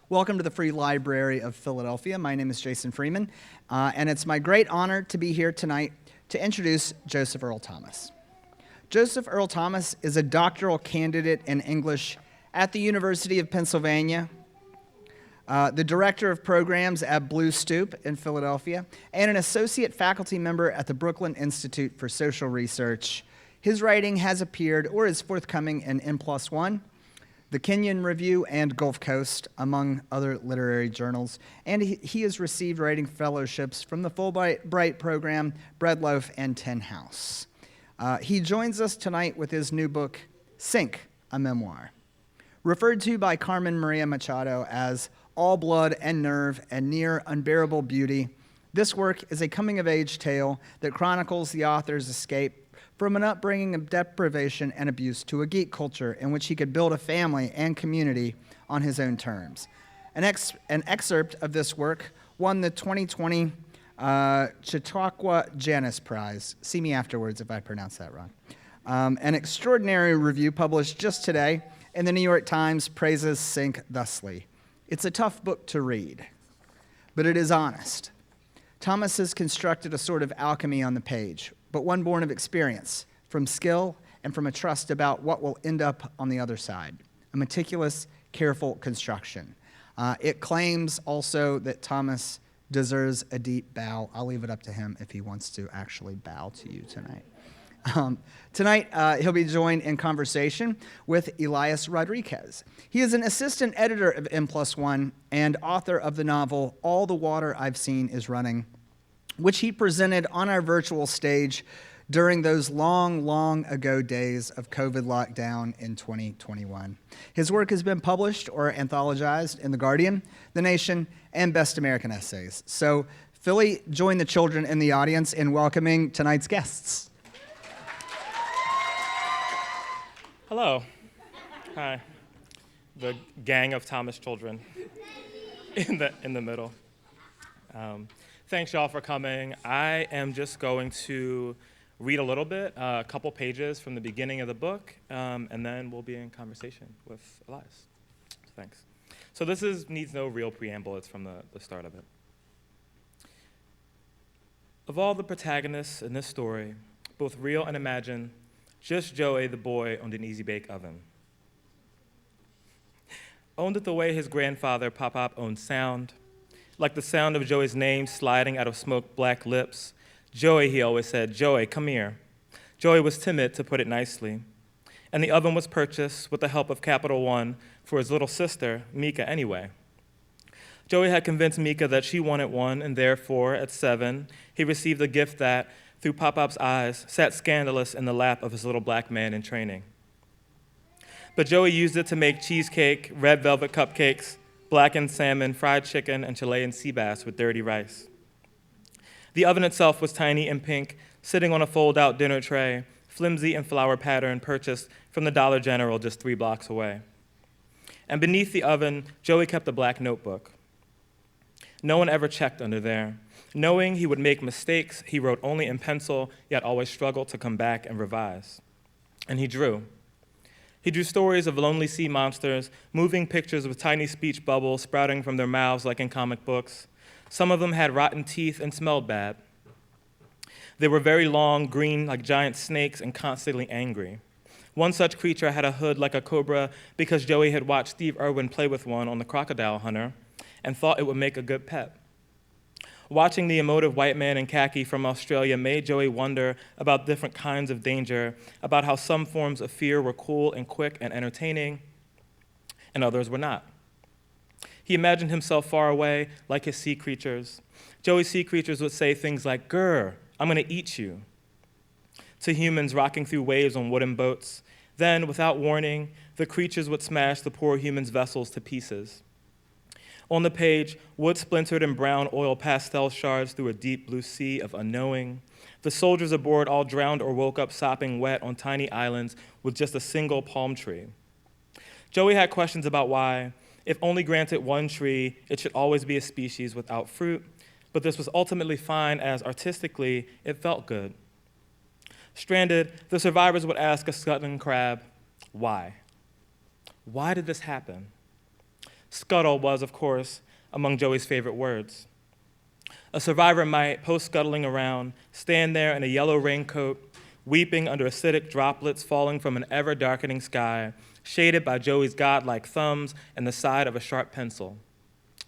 Welcome to the Free Library of Philadelphia. My name is Jason Freeman, and it's my great honor to be here tonight to introduce Joseph Earl Thomas. Joseph Earl Thomas is a doctoral candidate in English at the University of Pennsylvania, the director of programs at Blue Stoop in Philadelphia, and an associate faculty member at the Brooklyn Institute for Social Research. His writing has appeared or is forthcoming in N+1, the Kenyon Review, and Gulf Coast, among other literary journals. And he has received writing fellowships from the Fulbright program, Bread Loaf, and Tin House. He joins us tonight with his new book, Sink, a Memoir. Referred to by Carmen Maria Machado as all blood and nerve and near unbearable beauty, this work is a coming-of-age tale that chronicles the author's escape from an upbringing of deprivation and abuse to a geek culture in which he could build a family and community on his own terms. An excerpt of this work won the 2020 Chautauqua Janus Prize. See me afterwards if I pronounce that wrong. An extraordinary review published just today in the New York Times praises Sink thusly. It's a tough book to read, but it is honest. Thomas has constructed a sort of alchemy on the page, but one born of experience, from skill, and from a trust about what will end up on the other side. A meticulous, careful construction. It claims also that Thomas deserves a deep bow. I'll leave it up to him if he wants to actually bow to you tonight. Tonight, he'll be joined in conversation with Elias Rodriques. He is an assistant editor of N+1 and author of the novel All the Water I've Seen is Running, which he presented on our virtual stage during those long, long ago days of COVID lockdown in 2021. His work has been published or anthologized in The Guardian, The Nation, and Best American Essays. So, Philly, join the children in the audience in welcoming tonight's guests. Hello. Hi. The gang of Thomas children in the middle. Thanks, y'all, for coming. I am just going to read a little bit, a couple pages from the beginning of the book, and then we'll be in conversation with Elias. Thanks. So this needs no real preamble. It's from the start of it. Of all the protagonists in this story, both real and imagined, just Joey, the boy, owned an easy-bake oven. Owned it the way his grandfather, Pop-Pop, owned sound. Like the sound of Joey's name sliding out of smoked black lips. Joey, he always said, Joey, come here. Joey was timid, to put it nicely. And the oven was purchased with the help of Capital One for his little sister, Mika, anyway. Joey had convinced Mika that she wanted one, and therefore, at 7, he received a gift that, through Pop-Pop's eyes, sat scandalous in the lap of his little black man in training. But Joey used it to make cheesecake, red velvet cupcakes, blackened salmon, fried chicken, and Chilean sea bass with dirty rice. The oven itself was tiny and pink, sitting on a fold-out dinner tray, flimsy and flower pattern purchased from the Dollar General just 3 blocks away. And beneath the oven, Joey kept a black notebook. No one ever checked under there. Knowing he would make mistakes, he wrote only in pencil, yet always struggled to come back and revise. And he drew. He drew stories of lonely sea monsters, moving pictures with tiny speech bubbles sprouting from their mouths like in comic books. Some of them had rotten teeth and smelled bad. They were very long, green, like giant snakes, and constantly angry. One such creature had a hood like a cobra because Joey had watched Steve Irwin play with one on The Crocodile Hunter and thought it would make a good pet. Watching the emotive white man in khaki from Australia made Joey wonder about different kinds of danger, about how some forms of fear were cool and quick and entertaining, and others were not. He imagined himself far away, like his sea creatures. Joey's sea creatures would say things like, "Grr, I'm gonna eat you," to humans rocking through waves on wooden boats. Then, without warning, the creatures would smash the poor humans' vessels to pieces. On the page, wood splintered and brown oil pastel shards through a deep blue sea of unknowing. The soldiers aboard all drowned or woke up sopping wet on tiny islands with just a single palm tree. Joey had questions about why, if only granted one tree, it should always be a species without fruit, but this was ultimately fine as artistically it felt good. Stranded, the survivors would ask a scuttling crab, why? Why did this happen? Scuttle was, of course, among Joey's favorite words. A survivor might, post-scuttling around, stand there in a yellow raincoat, weeping under acidic droplets falling from an ever-darkening sky, shaded by Joey's godlike thumbs and the side of a sharp pencil.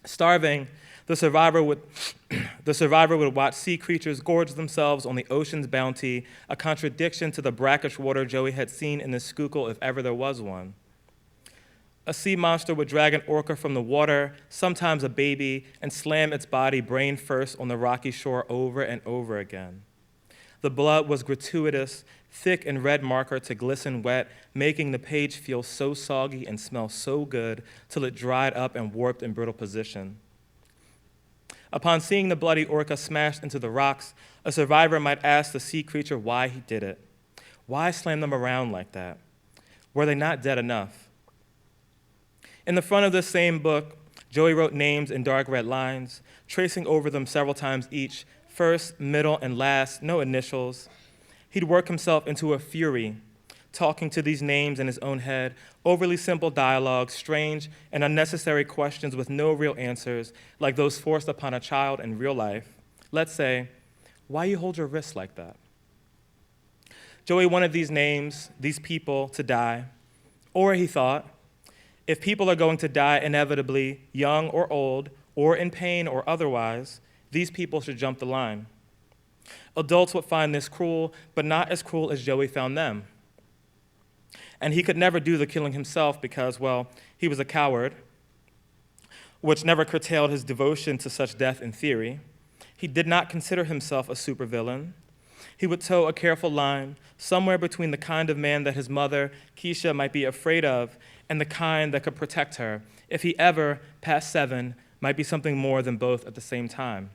Starving, the survivor would watch sea creatures gorge themselves on the ocean's bounty, a contradiction to the brackish water Joey had seen in the Schuylkill if ever there was one. A sea monster would drag an orca from the water, sometimes a baby, and slam its body brain first on the rocky shore over and over again. The blood was gratuitous, thick and red marker to glisten wet, making the page feel so soggy and smell so good till it dried up and warped in brittle position. Upon seeing the bloody orca smashed into the rocks, a survivor might ask the sea creature why he did it. Why slam them around like that? Were they not dead enough? In the front of this same book, Joey wrote names in dark red lines, tracing over them several times each, first, middle, and last, no initials. He'd work himself into a fury, talking to these names in his own head, overly simple dialogue, strange and unnecessary questions with no real answers, like those forced upon a child in real life. Let's say, why you hold your wrist like that? Joey wanted these names, these people, to die. Or he thought, if people are going to die inevitably, young or old, or in pain or otherwise, these people should jump the line. Adults would find this cruel, but not as cruel as Joey found them. And he could never do the killing himself because, well, he was a coward, which never curtailed his devotion to such death in theory. He did not consider himself a supervillain. He would toe a careful line, somewhere between the kind of man that his mother, Keisha, might be afraid of and the kind that could protect her, if he ever, past 7, might be something more than both at the same time.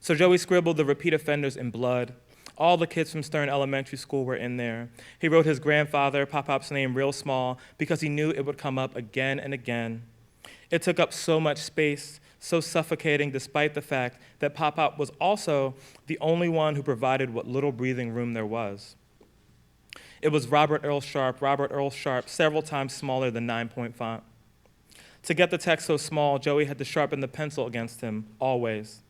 So Joey scribbled the repeat offenders in blood. All the kids from Stern Elementary School were in there. He wrote his grandfather, Pop-Pop's name, real small because he knew it would come up again and again. It took up so much space, so suffocating, despite the fact that Pop-Pop was also the only one who provided what little breathing room there was. It was Robert Earl Sharp, several times smaller than 9-point font. To get the text so small, Joey had to sharpen the pencil against him, always.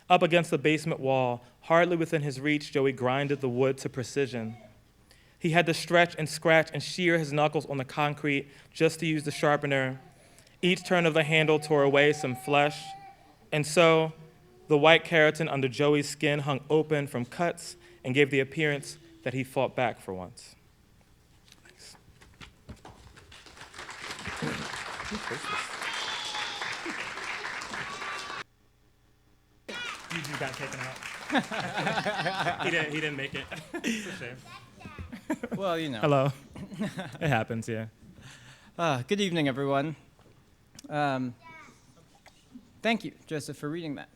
Up against the basement wall, hardly within his reach, Joey grinded the wood to precision. He had to stretch and scratch and shear his knuckles on the concrete just to use the sharpener. Each turn of the handle tore away some flesh, and so the white keratin under Joey's skin hung open from cuts and gave the appearance that he fought back for once. Thanks. You got taken out. He didn't make it. It's a shame. Well, you know. Hello. It happens, yeah. Good evening, everyone. Thank you, Joseph, for reading that.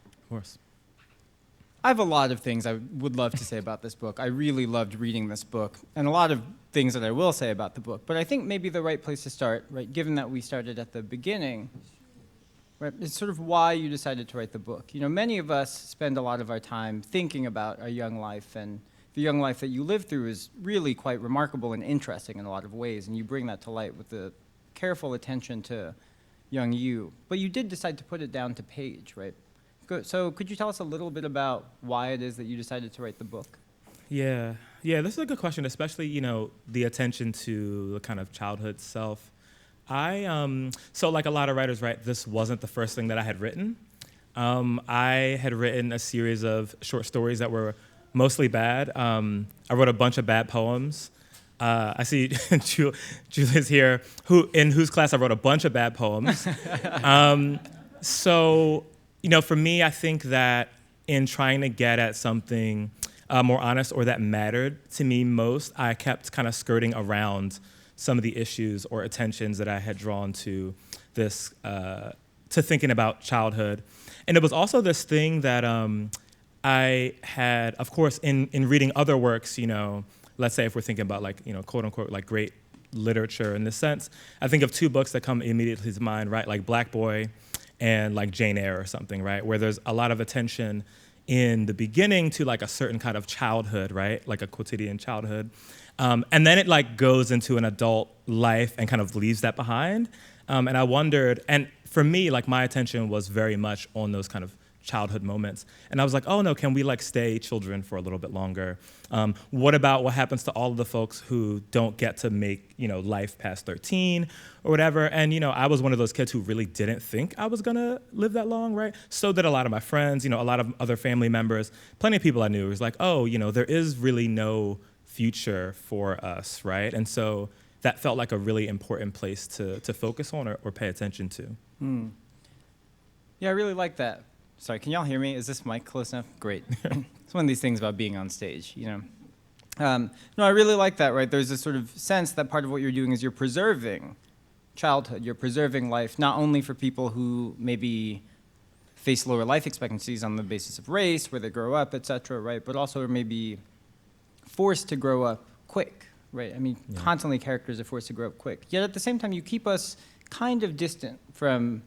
Of course. I have a lot of things I would love to say about this book. I really loved reading this book, and a lot of things that I will say about the book. But I think maybe the right place to start, right, given that we started at the beginning, right, is sort of why you decided to write the book. You know, many of us spend a lot of our time thinking about our young life, and the young life that you live through is really quite remarkable and interesting in a lot of ways, and you bring that to light with the careful attention to young you. But you did decide to put it down to page, right? So could you tell us a little bit about why it is that you decided to write the book? Yeah, this is a good question, especially, you know, the attention to the kind of childhood self. So like a lot of writers, right, this wasn't the first thing that I had written. I had written a series of short stories that were mostly bad. I wrote a bunch of bad poems. I see Julia's here, in whose class I wrote a bunch of bad poems. So, you know, for me, I think that in trying to get at something more honest or that mattered to me most, I kept kind of skirting around some of the issues or attentions that I had drawn to this, to thinking about childhood. And it was also this thing that I had, of course, in reading other works, you know, let's say if we're thinking about like, you know, quote unquote, like great literature in this sense, I think of two books that come immediately to mind, right? Like Black Boy and like Jane Eyre or something, right? Where there's a lot of attention in the beginning to like a certain kind of childhood, right? Like a quotidian childhood. And then it like goes into an adult life and kind of leaves that behind. And I wondered, and for me, like my attention was very much on those kind of childhood moments. And I was like, oh no, can we like stay children for a little bit longer? What about what happens to all of the folks who don't get to make, life past 13 or whatever? And, I was one of those kids who really didn't think I was gonna live that long, right? So did a lot of my friends, a lot of other family members, plenty of people I knew. It was like, oh, there is really no future for us, right? And so that felt like a really important place to focus on or pay attention to. Yeah, I really like that. Sorry, can y'all hear me? Is this mic close enough? Great. It's one of these things about being on stage, No, I really like that, right? There's this sort of sense that part of what you're doing is you're preserving childhood, you're preserving life, not only for people who maybe face lower life expectancies on the basis of race, where they grow up, et cetera, right? But also are maybe forced to grow up quick, right? I mean, constantly characters are forced to grow up quick. Yet at the same time, you keep us kind of distant from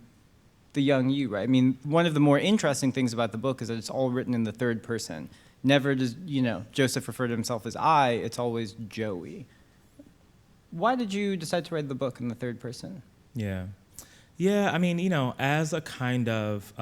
the young you, right? I mean, one of the more interesting things about the book is that it's all written in the third person. Never does, Joseph refer to himself as I, it's always Joey. Why did you decide to write the book in the third person? Yeah, I mean, as a kind of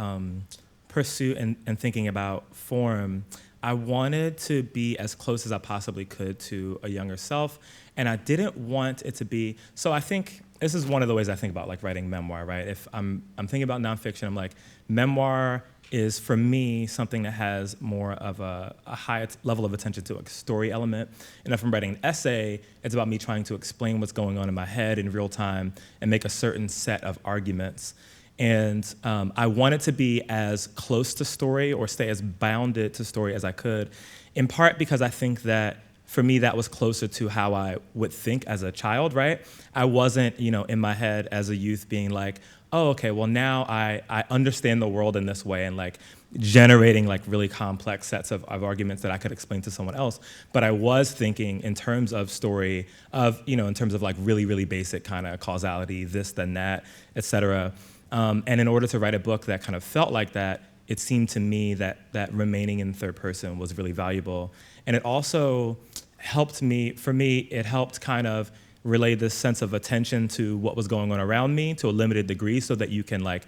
pursuit and thinking about form, I wanted to be as close as I possibly could to a younger self, and I didn't want it to be, so I think this is one of the ways I think about like writing memoir, right? If I'm thinking about nonfiction, I'm like, memoir is for me something that has more of a high level of attention to a story element. And if I'm writing an essay, it's about me trying to explain what's going on in my head in real time and make a certain set of arguments. And I wanted to be as close to story or stay as bounded to story as I could, in part because I think that for me, that was closer to how I would think as a child, right? I wasn't, in my head as a youth being like, oh, okay, well now I understand the world in this way and like generating like really complex sets of arguments that I could explain to someone else. But I was thinking in terms of story of, in terms of like really, really basic kind of causality, this, then that, et cetera. And in order to write a book that kind of felt like that, it seemed to me that remaining in third person was really valuable. And it also helped me, it helped kind of relay this sense of attention to what was going on around me to a limited degree so that you can like,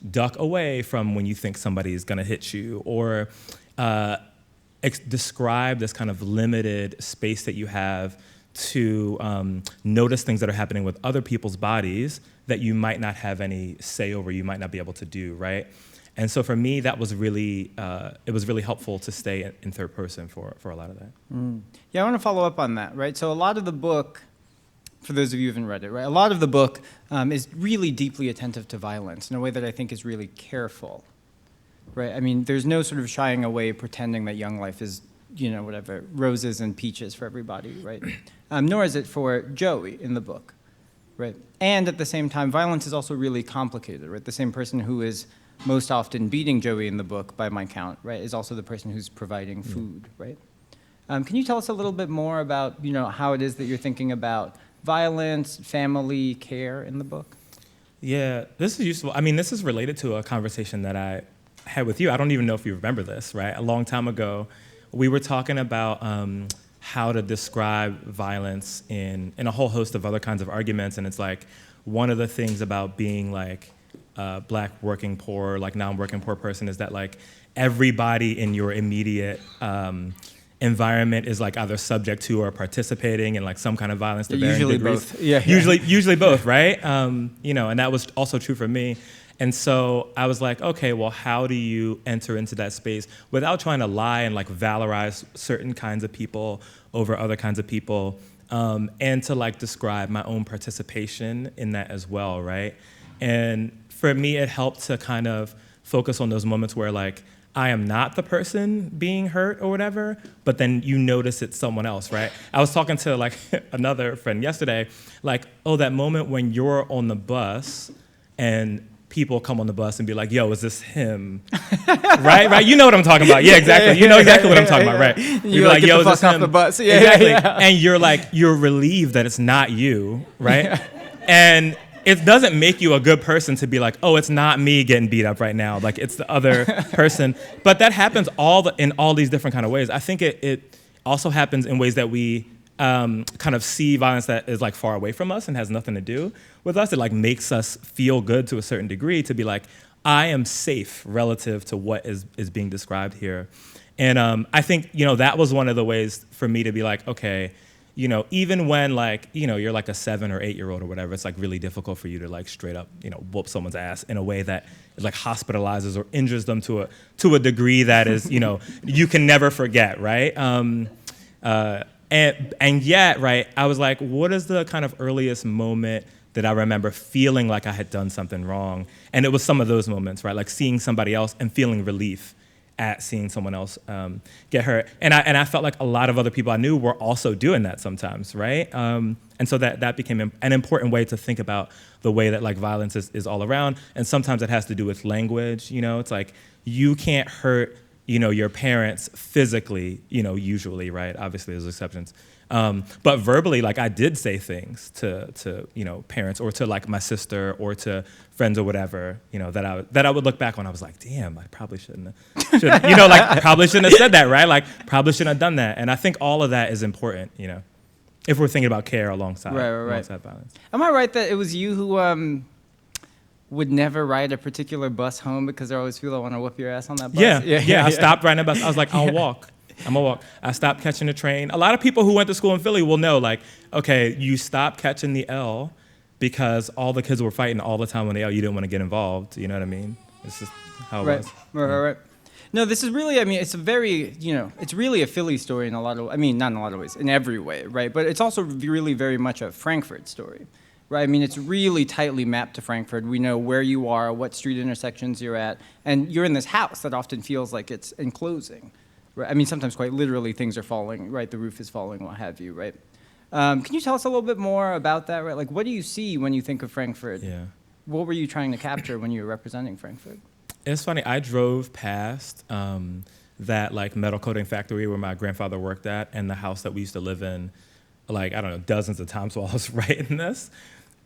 duck away from when you think somebody's gonna hit you or describe this kind of limited space that you have to notice things that are happening with other people's bodies that you might not have any say over, you might not be able to do, right? And so for me, that was really, it was really helpful to stay in third person for a lot of that. Yeah, I want to follow up on that, right? So a lot of the book, for those of you who haven't read it, right? A lot of the book is really deeply attentive to violence in a way that I think is really careful, right? I mean, there's no sort of shying away pretending that young life is, whatever, roses and peaches for everybody, right? Nor is it for Joey in the book, right? And at the same time, violence is also really complicated, right? The same person who is most often beating Joey in the book, by my count, right, is also the person who's providing food, right? Can you tell us a little bit more about, how it is that you're thinking about violence, family, care in the book? Yeah, this is useful. I mean, this is related to a conversation that I had with you. I don't even know if you remember this, right? A long time ago, we were talking about how to describe violence in a whole host of other kinds of arguments, and it's like one of the things about being like Black working poor, like non-working poor person is that like everybody in your immediate environment is like either subject to or participating in like some kind of violence to varying usually degrees. Both. Yeah. Usually both, right? And that was also true for me. And so I was like, okay, well, how do you enter into that space without trying to lie and like valorize certain kinds of people over other kinds of people, and to like describe my own participation in that as well, right? And for me, it helped to kind of focus on those moments where like I am not the person being hurt or whatever, but then you notice it's someone else, right? I was talking to like another friend yesterday, like, oh, that moment when you're on the bus and people come on the bus and be like, yo, is this him? Right? You know what I'm talking about. Yeah, exactly. You know exactly what I'm talking about, right? You're like, yo, is this him? Off the bus. Yeah, exactly. Yeah. And you're relieved that it's not you, right? And it doesn't make you a good person to be like, oh, it's not me getting beat up right now. Like, it's the other person. But that happens in all these different kind of ways. I think it also happens in ways that we kind of see violence that is like far away from us and has nothing to do with us. It like makes us feel good to a certain degree to be like, I am safe relative to what is being described here. And I think, that was one of the ways for me to be like, okay, even when like, you're like a 7 or 8 year old or whatever, it's like really difficult for you to like straight up, whoop someone's ass in a way that like hospitalizes or injures them to a degree that is, you can never forget, right? And yet, right, I was like, what is the kind of earliest moment that I remember feeling like I had done something wrong? And it was some of those moments, right? Like seeing somebody else and feeling relief at seeing someone else get hurt. And I felt like a lot of other people I knew were also doing that sometimes, right? And so that became an important way to think about the way that like violence is all around. And sometimes it has to do with language, it's like you can't hurt your parents physically, usually, right? Obviously, there's exceptions. But verbally, like I did say things to parents or to like my sister or to friends or whatever, that I would look back on. I was like, damn, I probably shouldn't have, probably shouldn't have said that, right? Like probably shouldn't have done that. And I think all of that is important, if we're thinking about care alongside violence. Am I right that it was you who would never ride a particular bus home because there are always people that want to whoop your ass on that bus? Yeah. I stopped riding a bus. I was like, I'm gonna walk. I stopped catching the train. A lot of people who went to school in Philly will know, like, okay, you stopped catching the L because all the kids were fighting all the time on the L. You didn't want to get involved. You know what I mean? It's just how it was. Right. No, this is really, it's a very, it's really a Philly story in a lot of, not in a lot of ways, in every way, right? But it's also really very much a Frankfurt story. Right, it's really tightly mapped to Frankfurt. We know where you are, what street intersections you're at, and you're in this house that often feels like it's enclosing. Right? Sometimes quite literally things are falling, right? The roof is falling, what have you, right? Can you tell us a little bit more about that, right? Like, what do you see when you think of Frankfurt? Yeah. What were you trying to capture when you were representing Frankfurt? It's funny, I drove past that like metal coating factory where my grandfather worked at and the house that we used to live in, like, I don't know, dozens of times while I was writing this.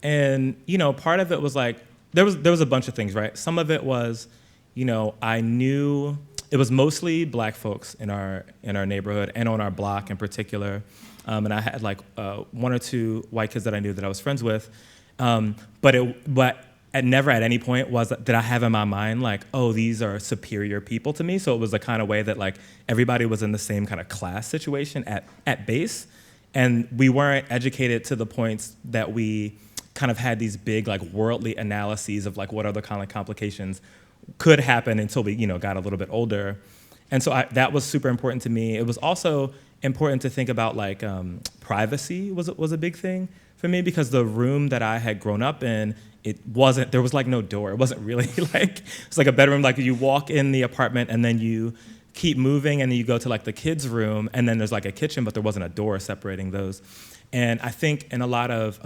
And, part of it was like, there was a bunch of things, right? Some of it was, I knew it was mostly black folks in our neighborhood and on our block in particular. And I had like 1 or 2 white kids that I knew that I was friends with. But never at any point did I have in my mind like, oh, these are superior people to me. So it was the kind of way that like everybody was in the same kind of class situation at base. And we weren't educated to the points that we kind of had these big like worldly analyses of like what other kind of complications could happen until we got a little bit older. And so that was super important to me. It was also important to think about like privacy was a big thing for me because the room that I had grown up in, there was like no door. It wasn't really like, it's like a bedroom, like you walk in the apartment and then you keep moving and then you go to like the kids' room and then there's like a kitchen, but there wasn't a door separating those. And I think in a lot of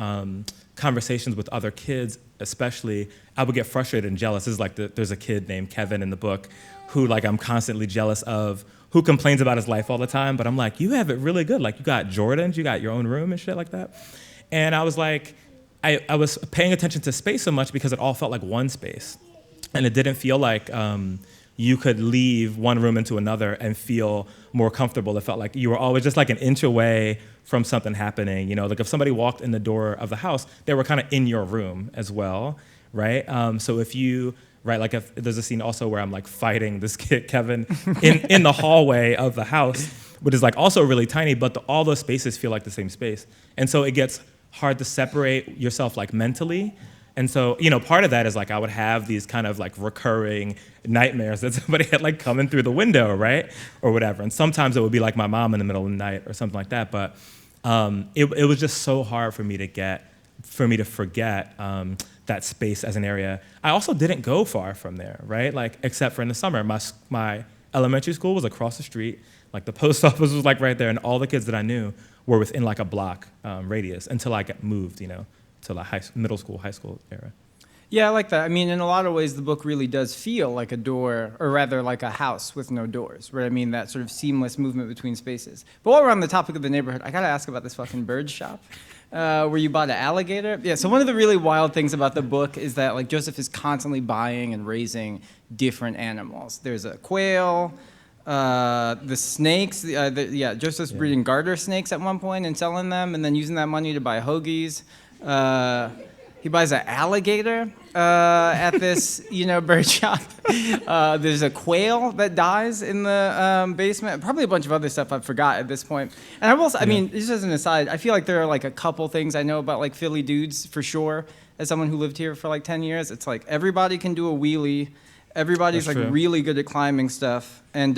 conversations with other kids, especially, I would get frustrated and jealous. This is like there's a kid named Kevin in the book who like I'm constantly jealous of, who complains about his life all the time, but I'm like, you have it really good. Like you got Jordans, you got your own room and shit like that. And I was like, I was paying attention to space so much because it all felt like one space. And it didn't feel like you could leave one room into another and feel more comfortable. It felt like you were always just like an inch away from something happening. Like if somebody walked in the door of the house, they were kind of in your room as well, right? So if you, right, like if there's a scene also where I'm like fighting this kid, Kevin, in the hallway of the house, which is like also really tiny, but all those spaces feel like the same space. And so it gets hard to separate yourself like mentally. And so, part of that is like I would have these kind of like recurring nightmares that somebody had like coming through the window, right? Or whatever. And sometimes it would be like my mom in the middle of the night or something like that. But it was just so hard for me to forget that space as an area. I also didn't go far from there, right? Like, except for in the summer. My elementary school was across the street. Like the post office was like right there. And all the kids that I knew were within like a block radius until I got moved, to the middle school, high school era. Yeah, I like that. In a lot of ways, the book really does feel like a door, or rather like a house with no doors, right? That sort of seamless movement between spaces. But while we're on the topic of the neighborhood, I gotta ask about this fucking bird shop where you bought an alligator. Yeah, so one of the really wild things about the book is that like Joseph is constantly buying and raising different animals. There's a quail, The snakes, Joseph's breeding garter snakes at one point and selling them, and then using that money to buy hoagies. He buys an alligator at this, bird shop. There's a quail that dies in the basement. Probably a bunch of other stuff I forgot at this point. And I will, I mean, just as an aside, I feel like there are like a couple things I know about like Philly dudes for sure. As someone who lived here for like 10 years, it's like everybody can do a wheelie. Everybody's That's like true. really good at climbing stuff. And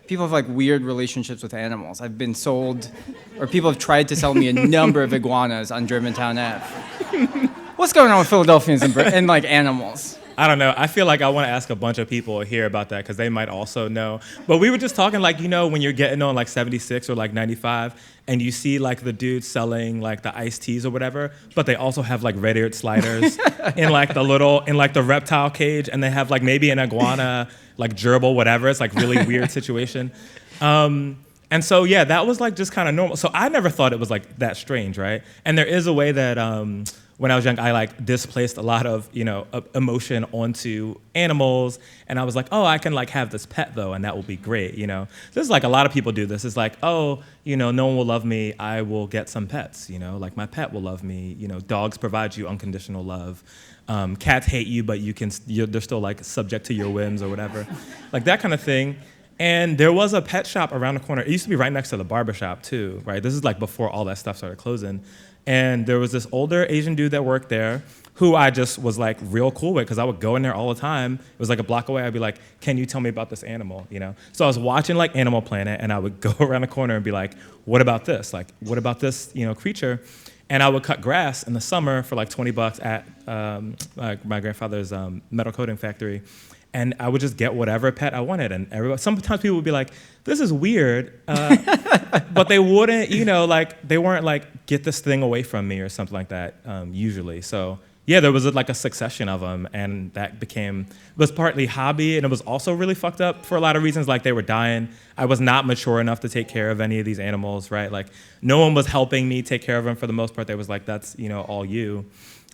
people have like weird relationships with animals. I've been sold, or people have tried to sell me a number of iguanas on Germantown Ave. What's going on with Philadelphians and like animals? I don't know. I feel like I want to ask a bunch of people here about that because they might also know. But we were just talking like, when you're getting on like 76 or like 95 and you see like the dudes selling like the iced teas or whatever, but they also have like red-eared sliders in like the reptile cage, and they have like maybe an iguana, like gerbil, whatever. It's like really weird situation. And so, yeah, that was like just kind of normal. So I never thought it was like that strange, right? And there is a way that when I was young, I like displaced a lot of, emotion onto animals. And I was like, oh, I can like have this pet though, and that will be great, This is like a lot of people do this. It's like, oh, no one will love me. I will get some pets, like my pet will love me. Dogs provide you unconditional love. Cats hate you, but they're still like subject to your whims or whatever. Like that kind of thing. And there was a pet shop around the corner. It used to be right next to the barber shop too, right? This is like before all that stuff started closing. And there was this older Asian dude that worked there who I just was like real cool with because I would go in there all the time. It was like a block away. I'd be like, can you tell me about this animal, So I was watching like Animal Planet, and I would go around the corner and be like, what about this? Like, what about this, creature? And I would cut grass in the summer for like $20 at my grandfather's metal coating factory. And I would just get whatever pet I wanted. And sometimes people would be like, this is weird. But they wouldn't, they weren't like, get this thing away from me or something like that, usually. So yeah, there was like a succession of them. And that was partly hobby. And it was also really fucked up for a lot of reasons. Like they were dying. I was not mature enough to take care of any of these animals, right? Like no one was helping me take care of them for the most part. They was like, that's, all you.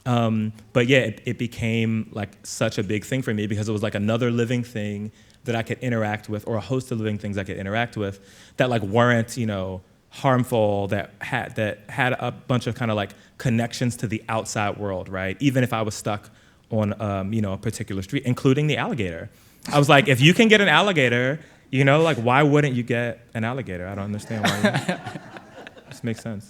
But yeah, it became like such a big thing for me because it was like another living thing that I could interact with, or a host of living things I could interact with that like weren't, harmful, that had a bunch of kind of like connections to the outside world, right? Even if I was stuck on, a particular street, including the alligator. I was like, if you can get an alligator, like why wouldn't you get an alligator? I don't understand why. This makes sense.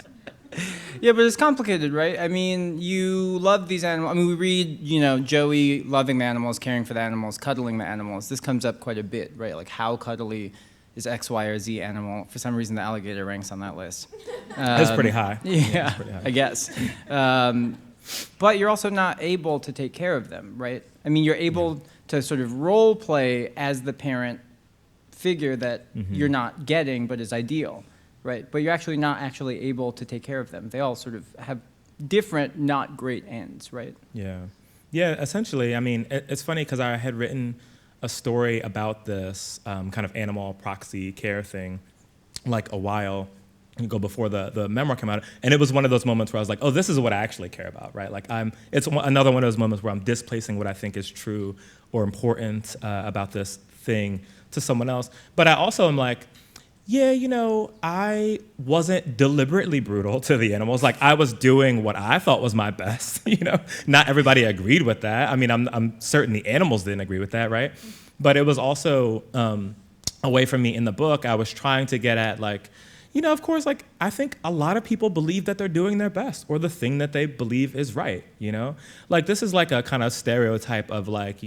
Yeah, but it's complicated, right? I mean, you love these animals. I mean, we read, Joey loving the animals, caring for the animals, cuddling the animals. This comes up quite a bit, right? Like how cuddly is X, Y, or Z animal? For some reason, the alligator ranks on that list. It's pretty high. Yeah, pretty high. I guess. But you're also not able to take care of them, right? I mean, you're able to sort of role play as the parent figure that you're not getting but is ideal. Right, but you're actually not actually able to take care of them. They all sort of have different, not great ends, right? Yeah, essentially. I mean, it's funny because I had written a story about this kind of animal proxy care thing like a while ago before the memoir came out. And it was one of those moments where I was like, oh, this is what I actually care about, right? Like it's another one of those moments where I'm displacing what I think is true or important about this thing to someone else. But I also am like, yeah, I wasn't deliberately brutal to the animals. Like I was doing what I thought was my best, Not everybody agreed with that. I mean, I'm certain the animals didn't agree with that, right? But it was also a way for me in the book. I was trying to get at like, of course, like I think a lot of people believe that they're doing their best or the thing that they believe is right, Like this is like a kind of stereotype of like,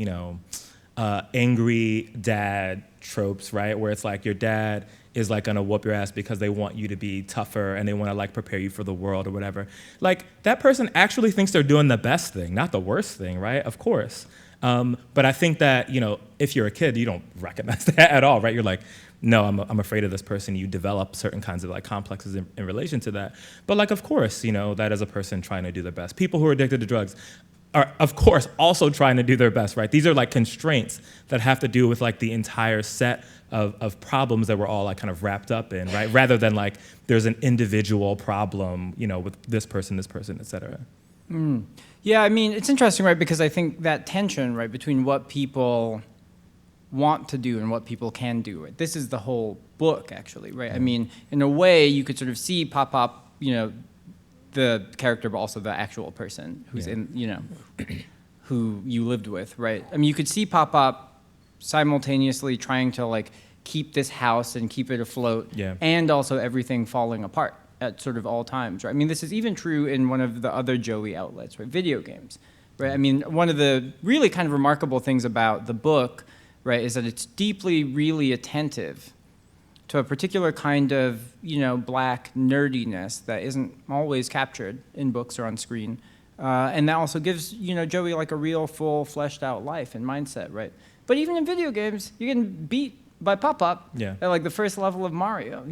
angry dad tropes, right? Where it's like your dad is like gonna whoop your ass because they want you to be tougher and they wanna like prepare you for the world or whatever. Like that person actually thinks they're doing the best thing, not the worst thing, right? Of course. But I think that, if you're a kid, you don't recognize that at all, right? You're like, no, I'm afraid of this person. You develop certain kinds of like complexes in relation to that. But like, of course, that is a person trying to do their best. People who are addicted to drugs are, of course, also trying to do their best, right? These are like constraints that have to do with like the entire set of problems that we're all like kind of wrapped up in, right? Rather than like there's an individual problem, with this person, et cetera. Yeah, I mean, it's interesting, right? Because I think that tension, right, between what people want to do and what people can do. Right? This is the whole book, actually, right? I mean, in a way, you could sort of see Pop, the character, but also the actual person who's who you lived with, right? I mean, you could see Pop simultaneously trying to like keep this house and keep it afloat, and also everything falling apart at sort of all times, right? I mean, this is even true in one of the other Joey outlets, right? Video games, right? I mean, one of the really kind of remarkable things about the book, right, is that it's deeply, really attentive to a particular kind of, black nerdiness that isn't always captured in books or on screen. And that also gives, Joey like a real, full, fleshed out life and mindset, right? But even in video games, you're getting beat by Pop at like the first level of Mario,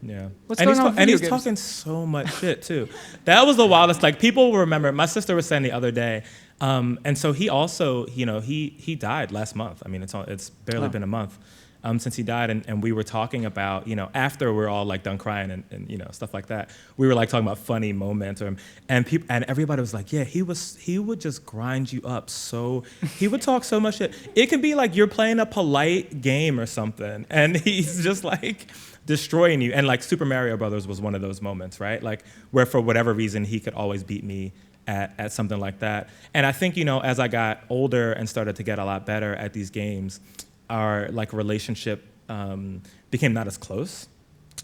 Yeah. What's going on with and video he's games? talking so much shit too. That was the wildest. Like people will remember. My sister was saying the other day, and so he also, he died last month. I mean, it's barely been a month since he died, and we were talking about, after we're all like done crying and stuff like that. We were like talking about funny moments, and people and everybody was like, yeah, he would just grind you up. So he would talk so much shit. It could be like you're playing a polite game or something, and he's just like destroying you. And like Super Mario Brothers was one of those moments, right? Like where for whatever reason he could always beat me at something like that. And I think, as I got older and started to get a lot better at these games, our like relationship became not as close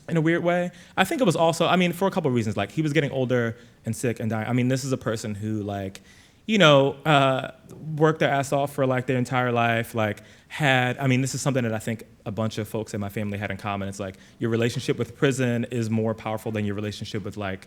in a weird way. I think it was also, for a couple of reasons, like he was getting older and sick and dying. I mean, this is a person who like, worked their ass off for like their entire life, like this is something that I think a bunch of folks in my family had in common. It's like your relationship with prison is more powerful than your relationship with like,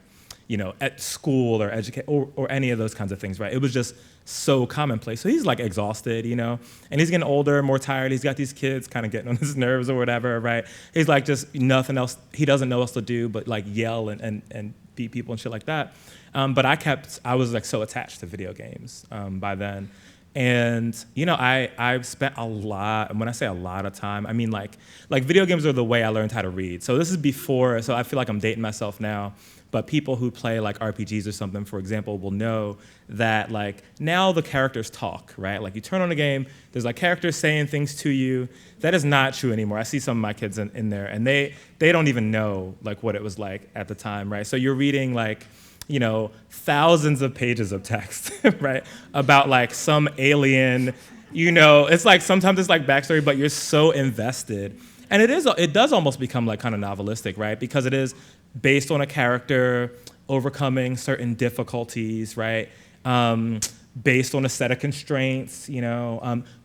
at school or or any of those kinds of things, right? It was just so commonplace. So he's like exhausted, and he's getting older, more tired. He's got these kids kind of getting on his nerves or whatever, right? He's like just nothing else. He doesn't know else to do but like yell and beat people and shit like that. But I was like so attached to video games by then. And, I've spent a lot, and when I say a lot of time, I mean like video games are the way I learned how to read. So this is before, so I feel like I'm dating myself now, but people who play like RPGs or something, for example, will know that like now the characters talk, right? Like you turn on a game, there's like characters saying things to you. That is not true anymore. I see some of my kids in there, and they don't even know like what it was like at the time, right? So you're reading like, thousands of pages of text, right? About like some alien, it's like sometimes it's like backstory, but you're so invested. And it does almost become like kind of novelistic, right? Because it is based on a character overcoming certain difficulties, right? Based on a set of constraints,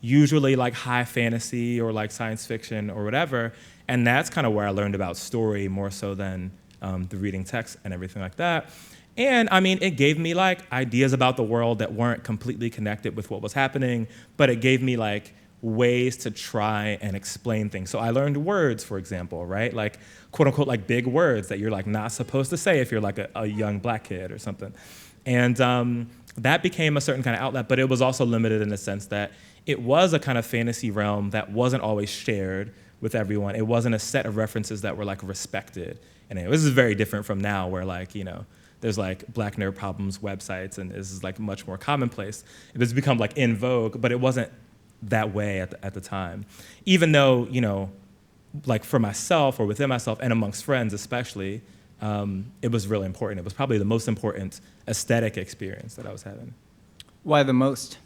usually like high fantasy or like science fiction or whatever. And that's kind of where I learned about story more so than the reading text and everything like that. And it gave me like ideas about the world that weren't completely connected with what was happening, but it gave me like ways to try and explain things. So I learned words, for example, right? Like quote unquote like big words that you're like not supposed to say if you're like a young black kid or something. And that became a certain kind of outlet, but it was also limited in the sense that it was a kind of fantasy realm that wasn't always shared with everyone. It wasn't a set of references that were like respected. And this is very different from now where like, there's like Black Nerd Problems websites, and this is like much more commonplace. It has become like in vogue, but it wasn't that way at the time. Even though, like for myself or within myself and amongst friends especially, it was really important. It was probably the most important aesthetic experience that I was having. Why the most?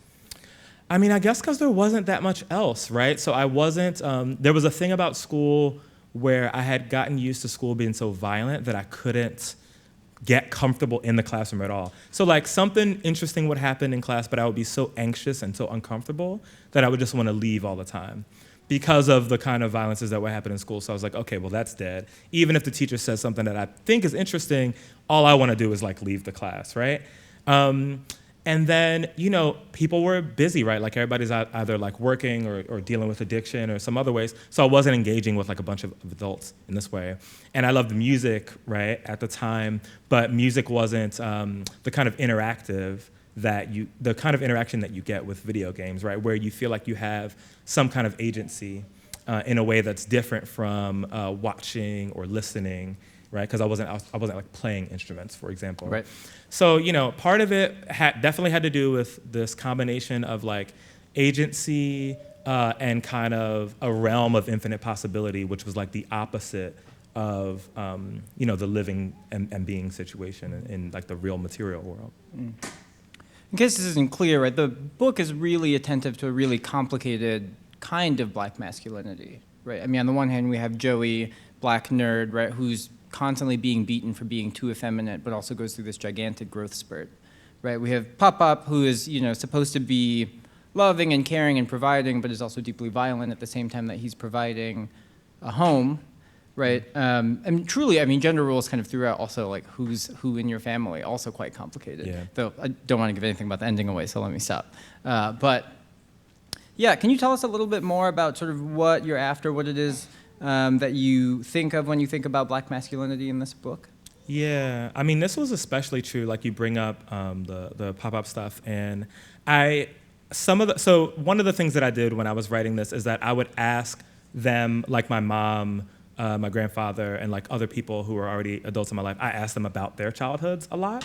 I guess because there wasn't that much else, right? So I wasn't, there was a thing about school where I had gotten used to school being so violent that I couldn't get comfortable in the classroom at all. So like something interesting would happen in class, but I would be so anxious and so uncomfortable that I would just want to leave all the time because of the kind of violences that would happen in school. So I was like, okay, well that's dead. Even if the teacher says something that I think is interesting, all I want to do is like leave the class, right? And then, people were busy, right? Like everybody's either like working or dealing with addiction or some other ways. So I wasn't engaging with like a bunch of adults in this way. And I loved music, right, at the time, but music wasn't the kind of the kind of interaction that you get with video games, right? Where you feel like you have some kind of agency in a way that's different from watching or listening, right? Because I wasn't like playing instruments, for example. Right. So, part of it definitely had to do with this combination of like agency, and kind of a realm of infinite possibility, which was like the opposite of the living and being situation in like the real material world. In case this isn't clear, right, the book is really attentive to a really complicated kind of black masculinity, right? I mean, on the one hand, we have Joey, black nerd, right, who's constantly being beaten for being too effeminate, but also goes through this gigantic growth spurt, right? We have Pop-Up, who is, supposed to be loving and caring and providing, but is also deeply violent at the same time that he's providing a home, right? And truly, I mean, gender roles kind of throughout also, like, who's who in your family, also quite complicated. Yeah. Though I don't want to give anything about the ending away, so let me stop. But yeah, can you tell us a little bit more about sort of what you're after, what it is that you think of when you think about black masculinity in this book? Yeah, I mean, this was especially true. Like you bring up the pop-up stuff, and so one of the things that I did when I was writing this is that I would ask them, like my mom, my grandfather, and like other people who were already adults in my life, I asked them about their childhoods a lot,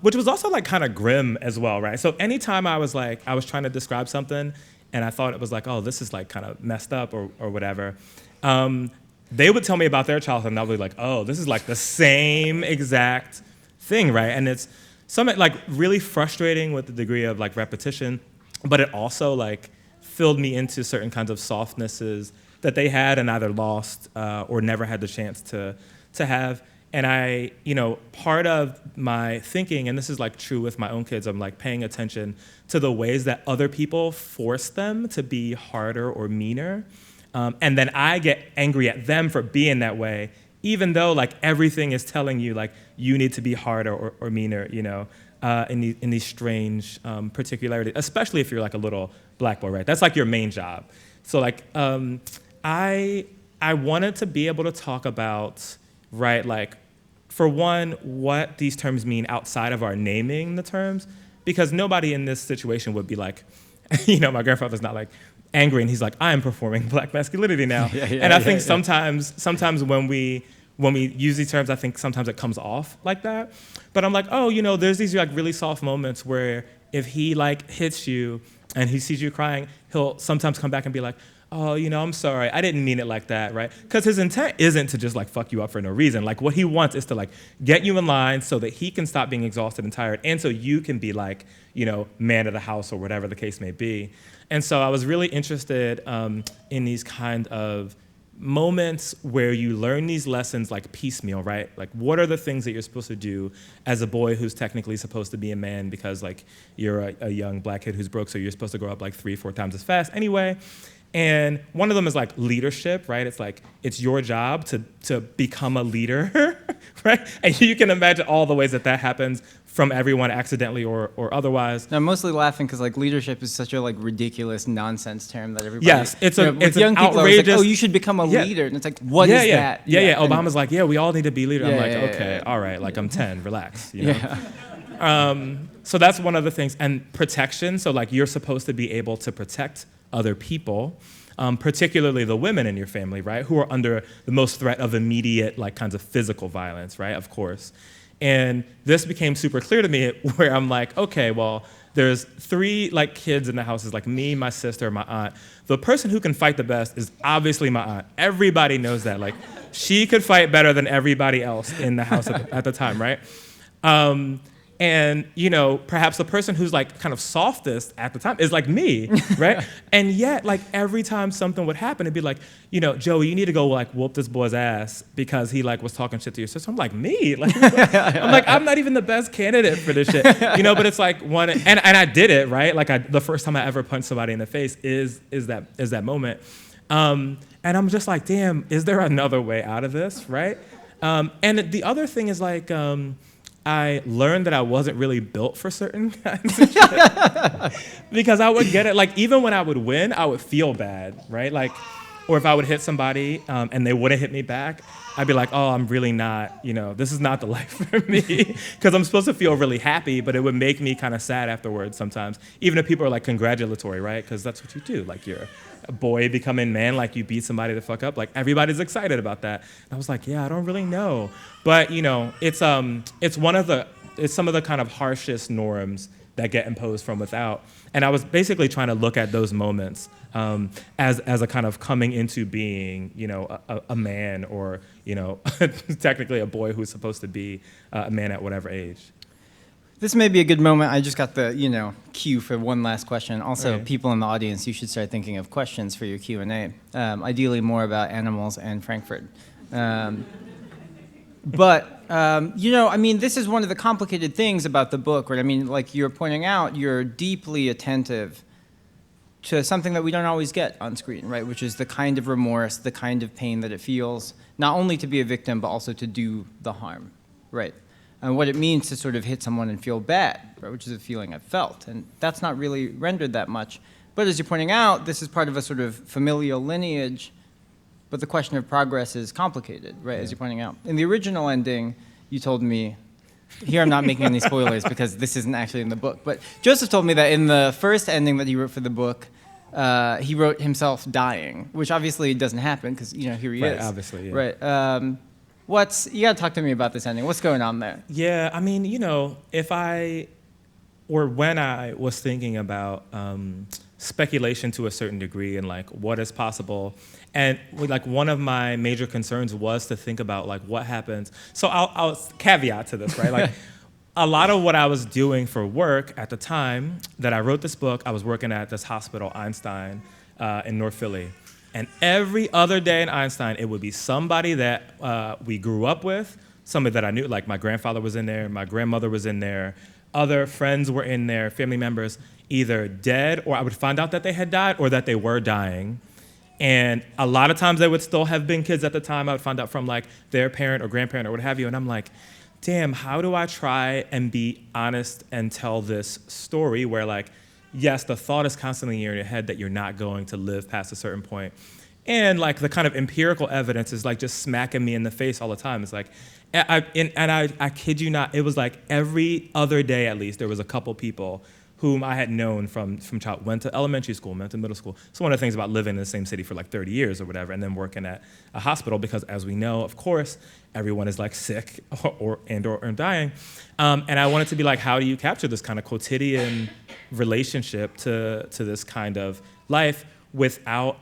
which was also like kind of grim as well, right? So anytime I was trying to describe something and I thought it was like, oh, this is like kind of messed up or whatever, they would tell me about their childhood and I'll be like, oh, this is like the same exact thing, right? And it's something like really frustrating with the degree of like repetition, but it also like filled me into certain kinds of softnesses that they had and either lost or never had the chance to have. And I, part of my thinking, and this is like true with my own kids, I'm like paying attention to the ways that other people force them to be harder or meaner. And then I get angry at them for being that way, even though like everything is telling you like you need to be harder or meaner, in these strange particularities, especially if you're like a little black boy, right? That's like your main job. So like I wanted to be able to talk about, right, like for one, what these terms mean outside of our naming the terms, because nobody in this situation would be like, my grandfather's not like angry and he's like, I am performing black masculinity now. I think sometimes when we use these terms, I think sometimes it comes off like that. But I'm like, oh, there's these like really soft moments where if he like hits you and he sees you crying, he'll sometimes come back and be like, oh, I'm sorry, I didn't mean it like that, right? Because his intent isn't to just like fuck you up for no reason. Like what he wants is to like get you in line so that he can stop being exhausted and tired, and so you can be like, man of the house or whatever the case may be. And so I was really interested in these kind of moments where you learn these lessons like piecemeal, right? Like what are the things that you're supposed to do as a boy who's technically supposed to be a man because like you're a young black kid who's broke, so you're supposed to grow up like 3-4 times as fast anyway. And one of them is like leadership, right? It's like, it's your job to become a leader, right? And you can imagine all the ways that happens from everyone accidentally or otherwise. Now, I'm mostly laughing because like leadership is such a like ridiculous nonsense term that everybody. Yes, it's young people outrageous. Like, oh, you should become a leader, and it's like, what is that? Yeah. Obama's like, yeah, we all need to be leaders. I'm like, okay, all right, like I'm 10, relax, So that's one of the things, and protection. So like you're supposed to be able to protect other people, particularly the women in your family, right, who are under the most threat of immediate like kinds of physical violence, right, of course. And this became super clear to me where I'm like, okay, well, there's 3 like kids in the house. It's like me, my sister, my aunt. The person who can fight the best is obviously my aunt. Everybody knows that. Like she could fight better than everybody else in the house at the time, right? And, perhaps the person who's like kind of softest at the time is like me, right? And yet, like every time something would happen, it'd be like, Joey, you need to go like whoop this boy's ass because he like was talking shit to your sister. I'm like, me? Like, I'm like, I'm not even the best candidate for this shit, but it's like one, and I did it, right? Like the first time I ever punched somebody in the face is that moment. And I'm just like, damn, is there another way out of this, right? And the other thing is like, I learned that I wasn't really built for certain kinds of shit. Because I would get it, like even when I would win, I would feel bad, right? Like, or if I would hit somebody and they wouldn't hit me back, I'd be like, oh, I'm really not, this is not the life for me. Because I'm supposed to feel really happy, but it would make me kind of sad afterwards sometimes. Even if people are like congratulatory, right? Because that's what you do. Like you're a boy becoming man, like you beat somebody the fuck up. Like everybody's excited about that. And I was like, yeah, I don't really know. But, it's one of the it's some of the kind of harshest norms that get imposed from without. And I was basically trying to look at those moments as a kind of coming into being, a man, or, technically a boy who's supposed to be a man at whatever age. This may be a good moment. I just got the, cue for one last question. Also, Okay. people in the audience, you should start thinking of questions for your Q&A, ideally more about animals and Frankfurt. This is one of the complicated things about the book, right? I mean, like you're pointing out, you're deeply attentive to something that we don't always get on screen, right? Which is the kind of remorse, the kind of pain that it feels, not only to be a victim, but also to do the harm, right? And what it means to sort of hit someone and feel bad, right? Which is a feeling I've felt. And that's not really rendered that much. But as you're pointing out, this is part of a sort of familial lineage, but the question of progress is complicated, right? Yeah. As you're pointing out. In the original ending, you told me, here I'm not making any spoilers because this isn't actually in the book, but Joseph told me that in the first ending that he wrote for the book, he wrote himself dying, which obviously doesn't happen because, here he is. Right, obviously, yeah. Right. You gotta talk to me about this ending. What's going on there? Yeah, I mean, when I was thinking about speculation to a certain degree and like what is possible, and like one of my major concerns was to think about like what happens. So I'll caveat to this, right? Like a lot of what I was doing for work at the time that I wrote this book, I was working at this hospital, Einstein, in North Philly. And every other day in Einstein, it would be somebody that we grew up with, somebody that I knew, like my grandfather was in there, my grandmother was in there, other friends were in there, family members, either dead, or I would find out that they had died or that they were dying. And a lot of times they would still have been kids at the time. I would find out from like their parent or grandparent or what have you. And I'm like, damn, how do I try and be honest and tell this story where like, yes, the thought is constantly in your head that you're not going to live past a certain point. And like the kind of empirical evidence is like just smacking me in the face all the time. It's like, I kid you not, it was like every other day at least, there was a couple people whom I had known from child, went to elementary school, went to middle school. So one of the things about living in the same city for like 30 years or whatever, and then working at a hospital, because as we know, of course, everyone is like sick or dying. And I wanted to be like, how do you capture this kind of quotidian relationship to this kind of life without,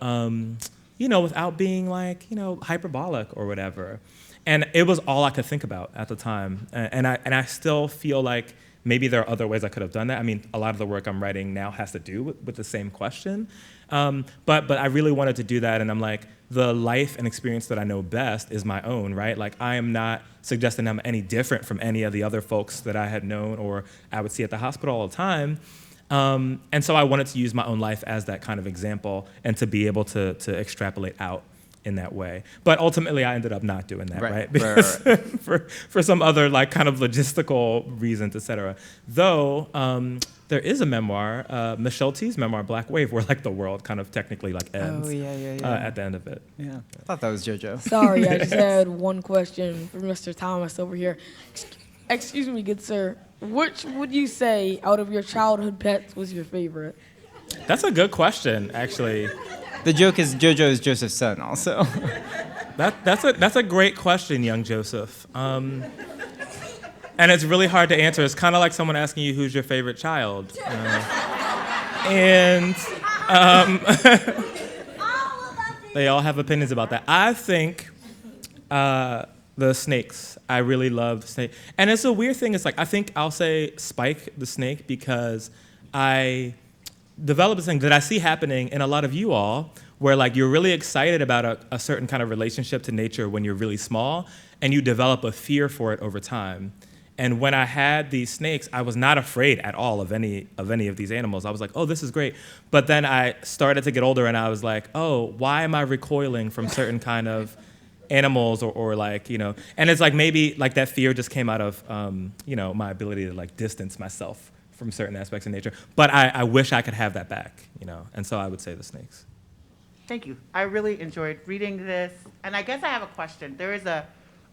without being like, hyperbolic or whatever. And it was all I could think about at the time. And I still feel like maybe there are other ways I could have done that. I mean, a lot of the work I'm writing now has to do with the same question. But I really wanted to do that, and I'm like, the life and experience that I know best is my own, right? Like, I am not suggesting I'm any different from any of the other folks that I had known or I would see at the hospital all the time. And so I wanted to use my own life as that kind of example and to be able to extrapolate out in that way. But ultimately, I ended up not doing that, right? Because for some other like kind of logistical reasons, et cetera. Though there is a memoir, Michelle T's memoir, Black Wave, where like the world kind of technically like ends at the end of it. Yeah, I thought that was JoJo. Sorry, I just had one question for Mr. Thomas over here. Excuse me, good sir. Which would you say out of your childhood pets was your favorite? That's a good question, actually. The joke is JoJo is Joseph's son, also. That's a great question, young Joseph. And it's really hard to answer. It's kind of like someone asking you who's your favorite child. They all have opinions about that. I think the snakes. I really love snake. And it's a weird thing. It's like, I think I'll say Spike the snake because I develop this thing that I see happening in a lot of you all, where like you're really excited about a certain kind of relationship to nature when you're really small, and you develop a fear for it over time. And when I had these snakes, I was not afraid at all of any of these animals. I was like, oh, this is great. But then I started to get older, and I was like, oh, why am I recoiling from certain kind of animals or like, and it's like maybe like that fear just came out of, my ability to like distance myself from certain aspects of nature. But I wish I could have that back, and so I would say the snakes. Thank you. I really enjoyed reading this. And I guess I have a question. There is a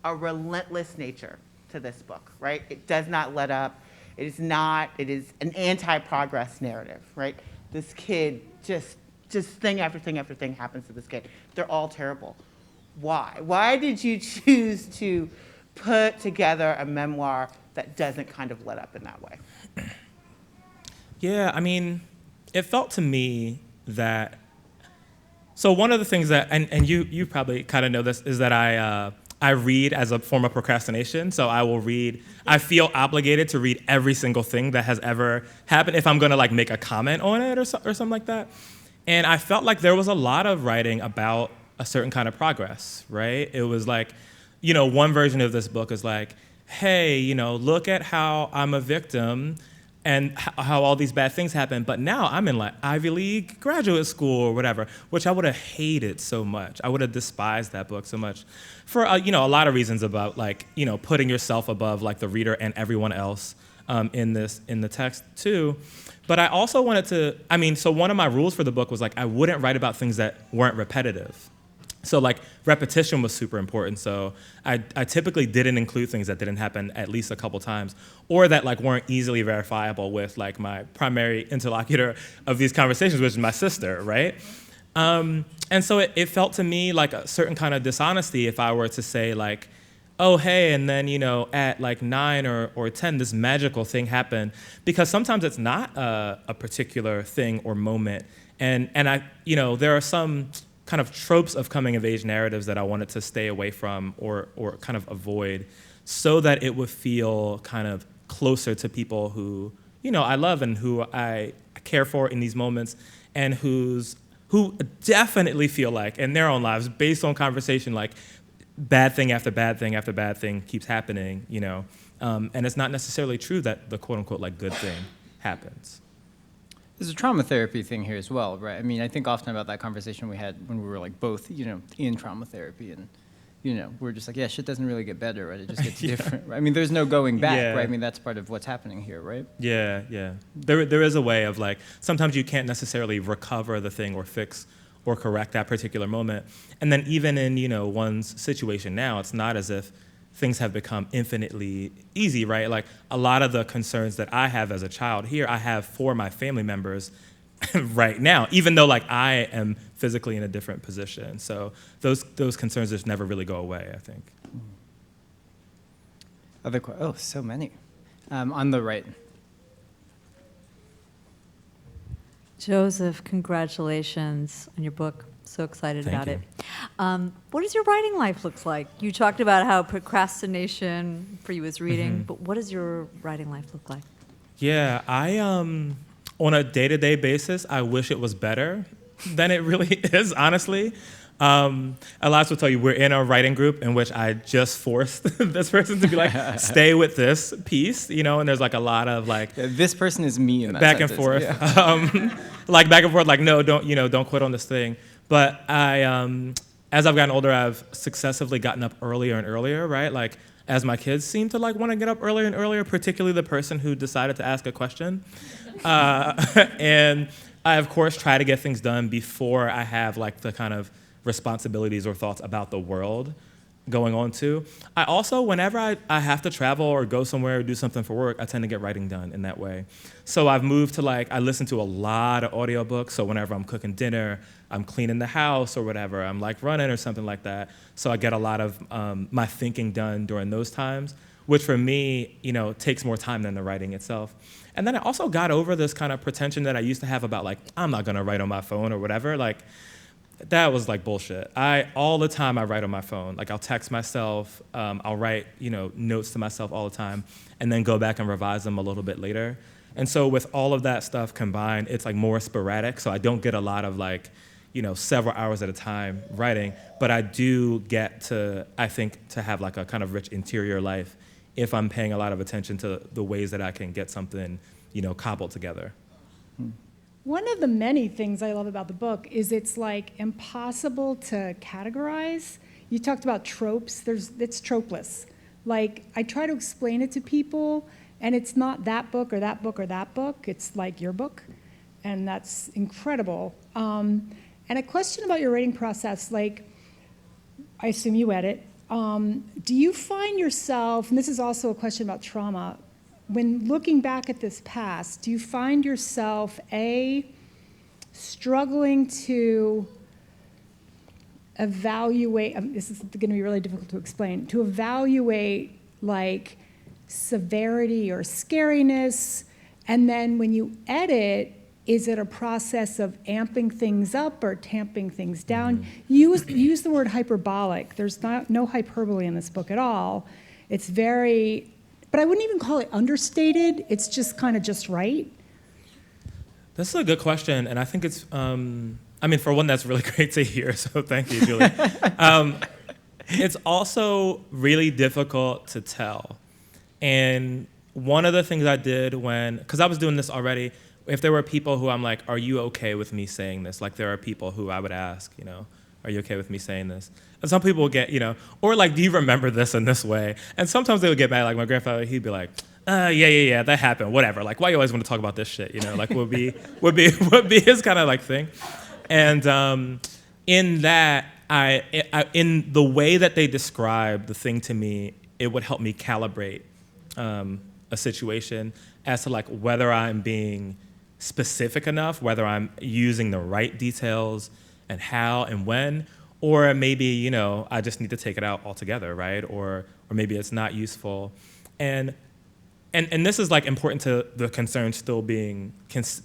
relentless nature to this book, right? It does not let up. It is an anti-progress narrative, right? This kid, just thing after thing after thing happens to this kid. They're all terrible. Why? Why did you choose to put together a memoir that doesn't kind of let up in that way? Yeah, I mean, it felt to me that, so one of the things that, and you probably kind of know this, is that I read as a form of procrastination. So I will read, I feel obligated to read every single thing that has ever happened if I'm gonna like make a comment on it or something like that. And I felt like there was a lot of writing about a certain kind of progress, right? It was like, one version of this book is like, hey, look at how I'm a victim and how all these bad things happen, but now I'm in like Ivy League graduate school or whatever, which I would have hated so much. I would have despised that book so much for a lot of reasons about like, putting yourself above like the reader and everyone else in the text too. But I also wanted to, so one of my rules for the book was like, I wouldn't write about things that weren't repetitive. So like repetition was super important. So I typically didn't include things that didn't happen at least a couple times, or that like weren't easily verifiable with like my primary interlocutor of these conversations, which is my sister, right? And so it felt to me like a certain kind of dishonesty if I were to say like, oh, hey, and then, at like 9 or 10, this magical thing happened. Because sometimes it's not a particular thing or moment. And I, there are some kind of tropes of coming of age narratives that I wanted to stay away from or kind of avoid so that it would feel kind of closer to people who, I love and who I care for in these moments and who definitely feel like in their own lives, based on conversation, like bad thing after bad thing after bad thing keeps happening, and it's not necessarily true that the quote unquote like good thing happens. There's a trauma therapy thing here as well, right? I mean, I think often about that conversation we had when we were like both, in trauma therapy, and we're just like, yeah, shit doesn't really get better, right? It just gets different. Right? I mean, there's no going back, right? I mean, that's part of what's happening here, right? Yeah. There is a way of like, sometimes you can't necessarily recover the thing or fix or correct that particular moment. And then even in, one's situation now, it's not as if things have become infinitely easy, right? Like a lot of the concerns that I have as a child here, I have for my family members right now, even though like I am physically in a different position. So those concerns just never really go away, I think. So many. On the right. Joseph, congratulations on your book. So excited Thank about you. it. What does your writing life look like? You talked about how procrastination for you is reading, but what does your writing life look like? Yeah, I on a day-to-day basis, I wish it was better than it really is, honestly. Elias will tell you, we're in a writing group in which I just forced this person to be like, stay with this piece, and there's like a lot of like... this person is me in that back and sentence. forth. Yeah. Like back and forth, like, no, don't quit on this thing. But I, as I've gotten older, I've successively gotten up earlier and earlier, right? Like, as my kids seem to like want to get up earlier and earlier, particularly the person who decided to ask a question. And I, of course, try to get things done before I have like the kind of responsibilities or thoughts about the world going on too. I also, whenever I have to travel or go somewhere or do something for work, I tend to get writing done in that way. So I've moved to like, I listen to a lot of audiobooks. So whenever I'm cooking dinner, I'm cleaning the house or whatever, I'm like running or something like that. So I get a lot of my thinking done during those times, which for me, takes more time than the writing itself. And then I also got over this kind of pretension that I used to have about like, I'm not gonna write on my phone or whatever. Like, that was like bullshit. All the time I write on my phone. Like I'll text myself, I'll write, notes to myself all the time, and then go back and revise them a little bit later. And so with all of that stuff combined, it's like more sporadic. So I don't get a lot of like, several hours at a time writing, but I do get to, I think, to have like a kind of rich interior life if I'm paying a lot of attention to the ways that I can get something, cobbled together. One of the many things I love about the book is it's like impossible to categorize. You talked about tropes. It's tropeless. Like I try to explain it to people, and it's not that book or that book or that book. It's like your book, and that's incredible. And a question about your writing process, like I assume you edit. Do you find yourself, and this is also a question about trauma, when looking back at this past, do you find yourself, struggling to evaluate, this is going to be really difficult to explain, to evaluate, like, severity or scariness? And then when you edit, is it a process of amping things up or tamping things down? You use the word hyperbolic. There's no hyperbole in this book at all. It's very, but I wouldn't even call it understated. It's just kind of just right. This is a good question, and I think it's, for one, that's really great to hear, so thank you, Julie. It's also really difficult to tell. And one of the things I did because I was doing this already, if there were people who I'm like, are you okay with me saying this? Like, there are people who I would ask, are you okay with me saying this? And some people will get, or like, do you remember this in this way? And sometimes they would get mad. Like my grandfather, he'd be like, yeah, that happened, whatever. Like, why you always want to talk about this shit? Like, would be his kind of like thing. And in that, in the way that they describe the thing to me, it would help me calibrate a situation as to like whether I'm being specific enough, whether I'm using the right details and how and when, or maybe, I just need to take it out altogether, right? Or maybe it's not useful. And this is like important to the concern still being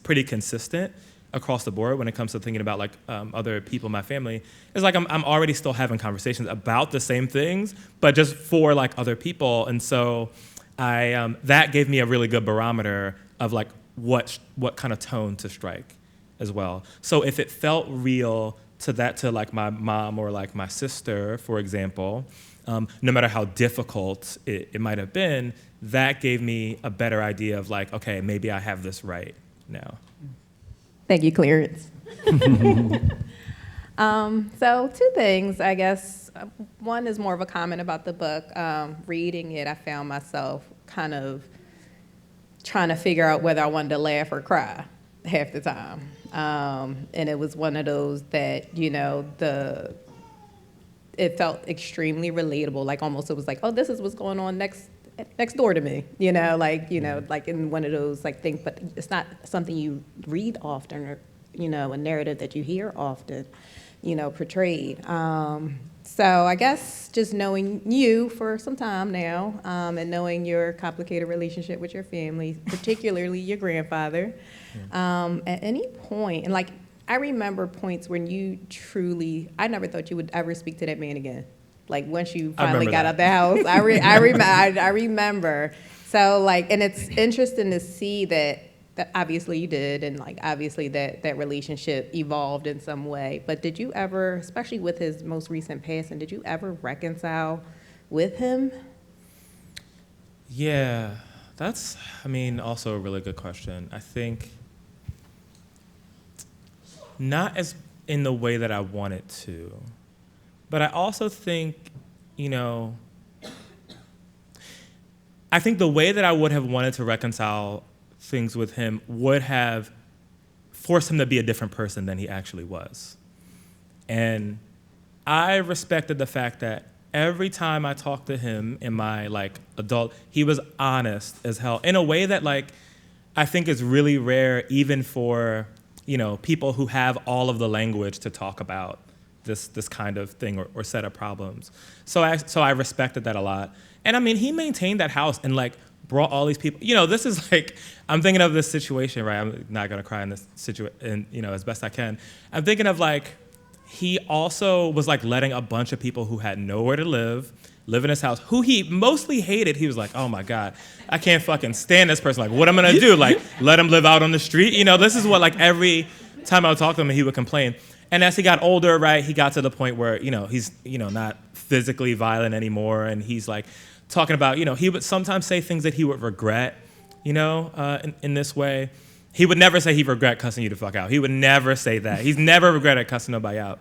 pretty consistent across the board when it comes to thinking about like other people in my family. It's like I'm already still having conversations about the same things, but just for like other people. And so that gave me a really good barometer of like what kind of tone to strike as well. So if it felt real to like my mom or like my sister, for example, no matter how difficult it might have been, that gave me a better idea of like, okay, maybe I have this right now. Thank you, Clarence. So 2 things, I guess. One is more of a comment about the book. Reading it, I found myself kind of trying to figure out whether I wanted to laugh or cry half the time. And it was one of those that, it felt extremely relatable. Like almost it was like, oh, this is what's going on next door to me, like in one of those like things, but it's not something you read often or, a narrative that you hear often, portrayed. So I guess just knowing you for some time now, and knowing your complicated relationship with your family, particularly your grandfather, at any point, and like, I remember points when you I never thought you would ever speak to that man again. Like once you finally got out the house, I remember. So like, and it's interesting to see that obviously you did, and like obviously that relationship evolved in some way. But did you ever, especially with his most recent passing, did you ever reconcile with him? Yeah, that's, also a really good question. I think not as in the way that I wanted to. But I also think, I think the way that I would have wanted to reconcile things with him would have forced him to be a different person than he actually was. And I respected the fact that every time I talked to him in my like adult, he was honest as hell in a way that like I think is really rare even for, people who have all of the language to talk about this kind of thing or set of problems. So I respected that a lot. And he maintained that house and like brought all these people. This is like, I'm thinking of this situation, right? I'm not gonna cry in this situation, as best I can. I'm thinking of like, he also was like letting a bunch of people who had nowhere to live in his house, who he mostly hated. He was like, oh my God, I can't fucking stand this person. Like, what am I gonna do? Like, let him live out on the street? This is what like every time I would talk to him, he would complain. And as he got older, right, he got to the point where, he's, not physically violent anymore. And he's like talking about, he would sometimes say things that he would regret, in this way. He would never say he regret cussing you the fuck out. He would never say that. He's never regretted cussing nobody out.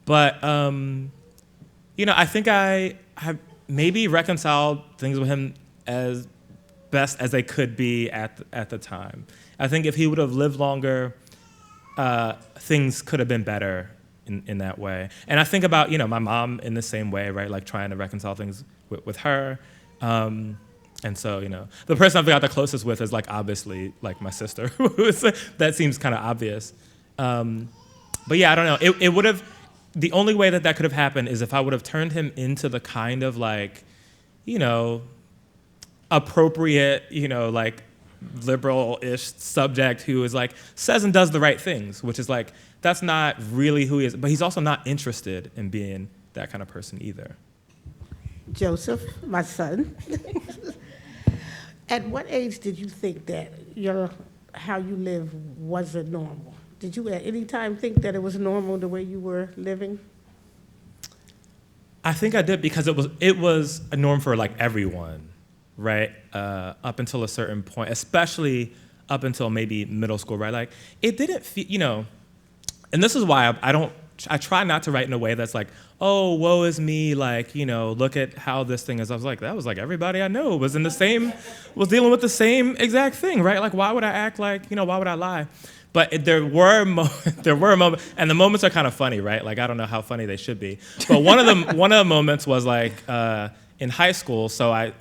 But, I think I have maybe reconciled things with him as best as they could be at the time. I think if he would have lived longer, things could have been better in that way. And I think about, my mom in the same way, right? Like trying to reconcile things with her. And so, the person I got the closest with is like obviously like my sister. That seems kind of obvious. But yeah, I don't know. It would have, the only way that could have happened is if I would have turned him into the kind of like, appropriate, like liberal-ish subject who is like says and does the right things, which is like that's not really who he is. But he's also not interested in being that kind of person either. Joseph, my son. At what age did you think that how you live wasn't normal? Did you at any time think that it was normal the way you were living? I think I did, because it was a norm for like everyone, right? Up until a certain point, especially up until maybe middle school, right? Like it didn't feel, and this is why I try not to write in a way that's like, oh, woe is me, like, look at how this thing is. I was like, that was like everybody I know was dealing with the same exact thing, right? Like, why would I act like, why would I lie? But there were moments, and the moments are kind of funny, right? Like, I don't know how funny they should be. But one of the moments was like in high school. So I,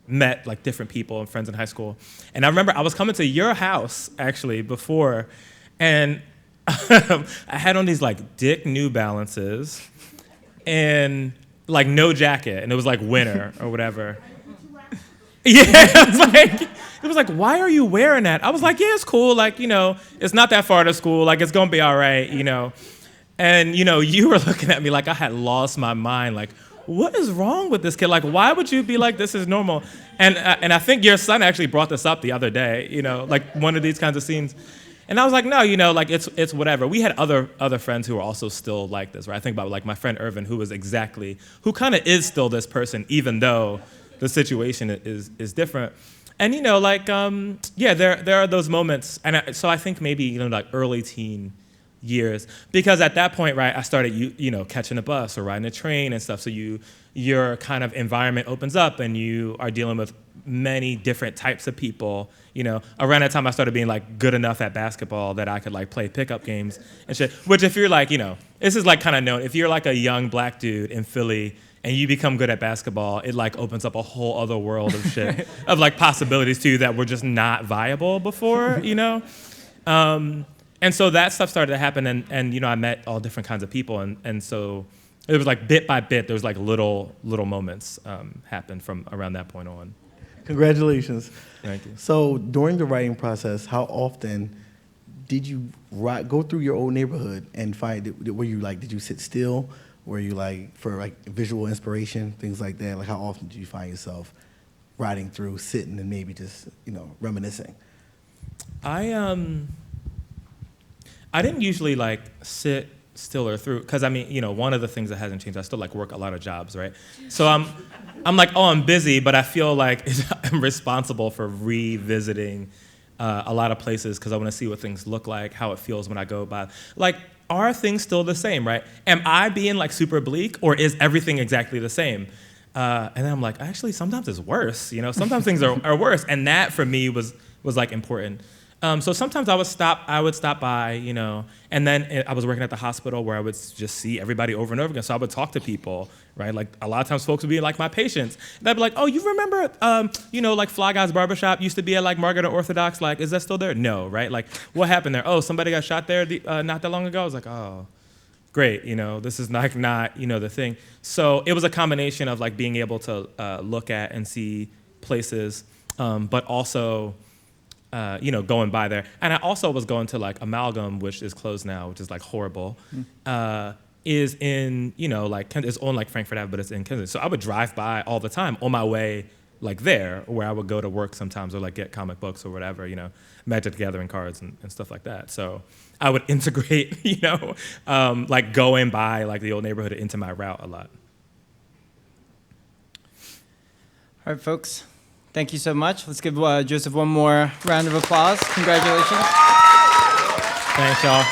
met like different people and friends in high school. And I remember I was coming to your house actually before, and I had on these like Dick New Balances and like no jacket, and it was like winter or whatever. Yeah, it was like, why are you wearing that? I was like, yeah, it's cool. Like, it's not that far to school. Like, it's gonna be all right, And you were looking at me like I had lost my mind. Like, what is wrong with this kid? Like, why would you be like, this is normal? And I think your son actually brought this up the other day. Like one of these kinds of scenes. And I was like, no, like it's whatever. We had other friends who were also still like this, right? I think about like my friend Irvin, who kind of is still this person, even though the situation is different. And there are those moments, and so I think maybe like early teen years, because at that point, right, I started catching a bus or riding a train and stuff. So your kind of environment opens up, and you are dealing with many different types of people. Around that time, I started being like good enough at basketball that I could like play pickup games and shit. Which, if you're like, this is like kind of known. If you're like a young black dude in Philly and you become good at basketball, it like opens up a whole other world of shit of like possibilities too that were just not viable before, And so that stuff started to happen, and I met all different kinds of people, and so it was like bit by bit, there was like little moments happened from around that point on. Congratulations. Thank you. So during the writing process, how often did you go through your old neighborhood and find it? Were you like, did you sit still? Were you like, for like visual inspiration, things like that? Like, how often did you find yourself riding through, sitting, and maybe just reminiscing? I didn't usually like sit still or through, because I mean, one of the things that hasn't changed, I still like work a lot of jobs, right? So I'm like, oh, I'm busy, but I feel like I'm responsible for revisiting a lot of places, because I want to see what things look like, how it feels when I go by. Like, are things still the same, right? Am I being like super bleak, or is everything exactly the same? And then I'm like, actually, sometimes it's worse. Sometimes things are worse, and that for me was like important. So sometimes I would stop by, and then I was working at the hospital where I would just see everybody over and over again. So I would talk to people, right? Like a lot of times folks would be like my patients. And they'd be like, oh, you remember, like Fly Guy's Barbershop used to be at like Market or Orthodox? Like, is that still there? No, right? Like, what happened there? Oh, somebody got shot there not that long ago? I was like, oh, great, this is not the thing. So it was a combination of like being able to look at and see places, but also going by there. And I also was going to like Amalgam, which is closed now, which is like horrible, is in, it's on like Frankfurt Ave, but it's in Kenyon. So I would drive by all the time on my way like there, where I would go to work sometimes or like get comic books or whatever, Magic the Gathering cards and stuff like that. So I would integrate, like going by like the old neighborhood into my route a lot. All right, folks. Thank you so much. Let's give Joseph one more round of applause. Congratulations. Thanks, y'all.